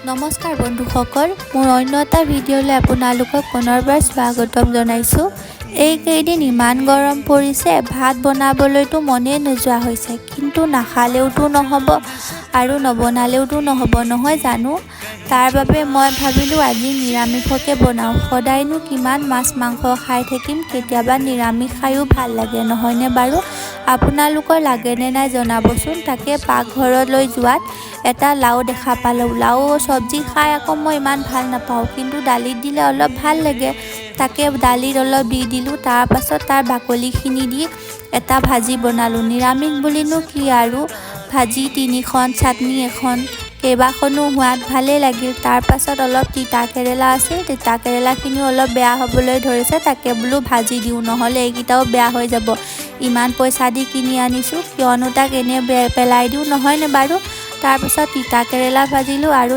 নমস্কাৰ বন্ধুসকল, মোৰ অন্য এটা ভিডিঅ'লৈ আপোনালোকক পুনৰবাৰ স্বাগতম জনাইছোঁ। এইকেইদিন ইমান গৰম পৰিছে, ভাত বনাবলৈতো মনেই নোযোৱা হৈছে, কিন্তু নাখালেওতো নহ'ব আৰু নবনালেওতো নহ'ব নহয় জানো। তাৰ বাবে মই ভাবিলোঁ আজি নিৰামিষকে বনাওঁ। সদায়নো কিমান মাছ মাংস খাই থাকিম, কেতিয়াবা নিৰামিষ খায়ো ভাল লাগে নহয়নে বাৰু। আপোনালোকৰ লাগেনে নাই জনাবচোন। তাকে পাকঘৰলৈ যোৱাত এটা লাও দেখা পালোঁ। লাও চব্জি খাই আকৌ মই ইমান ভাল নাপাওঁ, কিন্তু দালিত দিলে অলপ ভাল লাগে। তাকে দালিত অলপ দি দিলোঁ, তাৰপাছত তাৰ বাকলিখিনি দি এটা ভাজি বনালোঁ। নিৰামিষ বুলিনো কি আৰু, ভাজি 3খন, চাটনি এখন, কেইবাখনো সোৱাদ ভালেই লাগিল। তাৰপাছত অলপ তিতা কেৰেলা আছিল, তিতা কেৰেলাখিনিও অলপ বেয়া হ'বলৈ ধৰিছে, তাকে বোলো ভাজি দিওঁ, নহ'লে এইকেইটাও বেয়া হৈ যাব। ইমান পইচা দি কিনি আনিছোঁ, কিয়নো তাক এনেই পেলাই দিওঁ নহয়নে বাৰু। তাৰপাছত তিতা কেৰেলা ভাজিলোঁ আৰু